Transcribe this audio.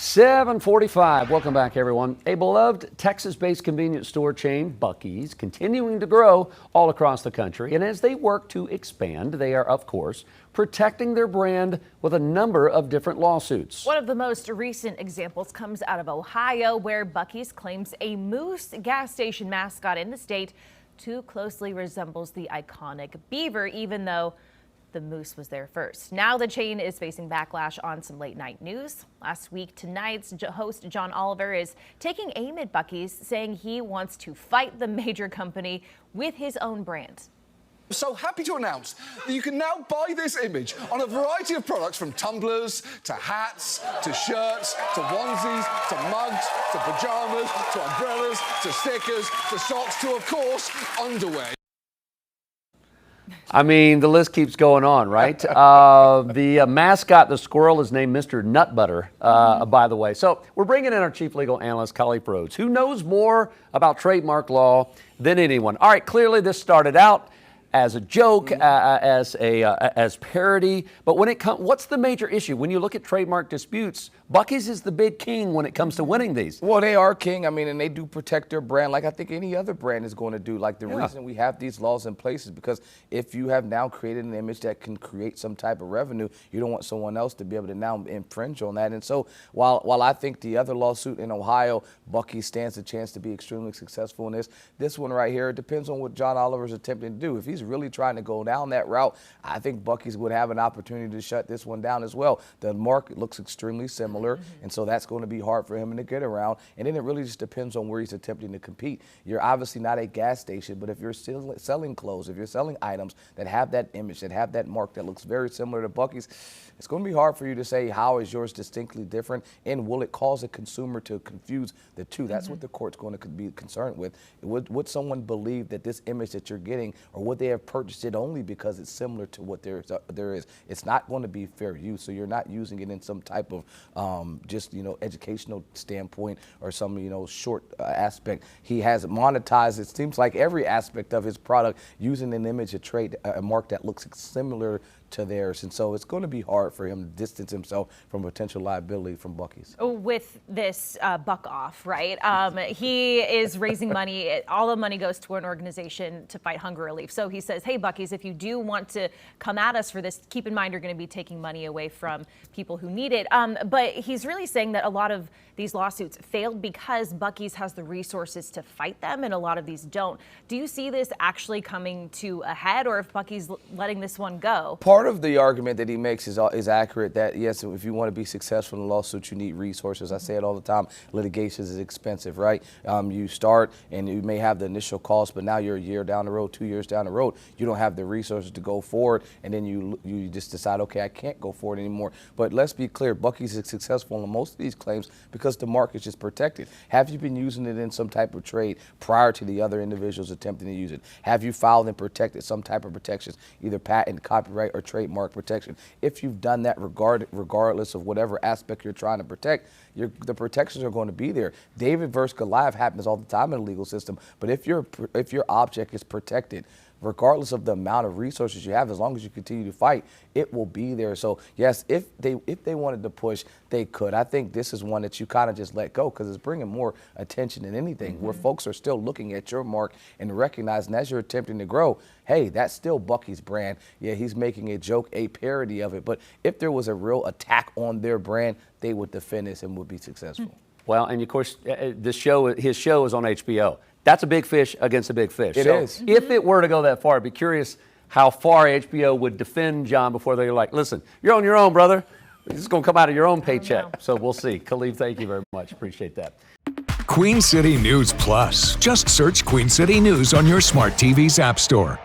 7:45. Welcome back, everyone. A beloved Texas-based convenience store chain, Buc-ee's, continuing to grow all across the country. And as they work to expand, they are, of course, protecting their brand with a number of different lawsuits. One of the most recent examples comes out of Ohio, where Buc-ee's claims a moose gas station mascot in the state too closely resembles the iconic beaver, even though the moose was there first. Now the chain is facing backlash on some late night news. Last week, tonight's host John Oliver is taking aim at Buc-ee's, saying he wants to fight the major company with his own brand. So happy to announce that you can now buy this image on a variety of products, from tumblers to hats to shirts to onesies to mugs to pajamas to umbrellas to stickers to socks to, of course, underwear. I mean, the list keeps going on, right? The mascot, the squirrel, is named Mr. Nut Butter, by the way. So we're bringing in our chief legal analyst, Khalif Rhodes, who knows more about trademark law than anyone. All right, clearly this started out as a joke, as parody. But when it comes, what's the major issue? When you look at trademark disputes, Buc-ee's is the big king when it comes to winning these. Well, they are king. I mean, and they do protect their brand like I think any other brand is going to do. Like the reason we have these laws in place is because if you have now created an image that can create some type of revenue, you don't want someone else to be able to now infringe on that. And so while I think the other lawsuit in Ohio, Buc-ee's stands a chance to be extremely successful in this one right here, it depends on what John Oliver's attempting to do. If he's really trying to go down that route, I think Buc-ee's would have an opportunity to shut this one down as well. The market looks extremely similar, and so that's going to be hard for him to get around. And then it really just depends on where he's attempting to compete. You're obviously not a gas station, but if you're still selling clothes, if you're selling items that have that image, that have that mark that looks very similar to Buc-ee's, it's going to be hard for you to say how is yours distinctly different, and will it cause a consumer to confuse the two? That's what the court's going to be concerned with. Would someone believe that this image that you're getting, or would they have purchased it only because it's similar to what there is? It's not going to be fair use, so you're not using it in some type of just educational standpoint or some short aspect. He has monetized, it seems like, every aspect of his product using an image, a mark that looks similar to theirs, and so it's going to be hard for him to distance himself from potential liability from Buc-ee's. With this buck off, right? He is raising money. All the money goes to an organization to fight hunger relief. So he says, hey, Buc-ee's, if you do want to come at us for this, keep in mind you're going to be taking money away from people who need it. But he's really saying that a lot of these lawsuits failed because Buc-ee's has the resources to fight them, and a lot of these don't. Do you see this actually coming to a head, or if Buc-ee's letting this one go? Part of the argument that he makes is accurate, that yes, if you want to be successful in a lawsuit, you need resources. I say it all the time. Litigation is expensive, right? You start and you may have the initial cost, but now you're a year down the road, 2 years down the road, you don't have the resources to go forward, and then you just decide, okay, I can't go forward anymore. But let's be clear, Buc-ee's is successful in most of these claims because the mark is just protected. Have you been using it in some type of trade prior to the other individuals attempting to use it? Have you filed and protected some type of protections, either patent, copyright, or trademark protection? If you've done that, regardless of whatever aspect you're trying to protect, the protections are going to be there. David versus Goliath happens all the time in the legal system, but if your object is protected, regardless of the amount of resources you have, as long as you continue to fight, it will be there. So yes, if they wanted to push, they could. I think this is one that you kind of just let go because it's bringing more attention than anything, where folks are still looking at your mark and recognizing as you're attempting to grow, hey, that's still Buc-ee's brand. Yeah, he's making a joke, a parody of it, but if there was a real attack on their brand, they would defend this and would be successful. Well, and of course, his show is on HBO. That's a big fish against a big fish. It is. If it were to go that far, I'd be curious how far HBO would defend John before they're like, listen, you're on your own, brother. This is going to come out of your own paycheck. So we'll see. Khalif, thank you very much. Appreciate that. Queen City News Plus. Just search Queen City News on your smart TV's app store.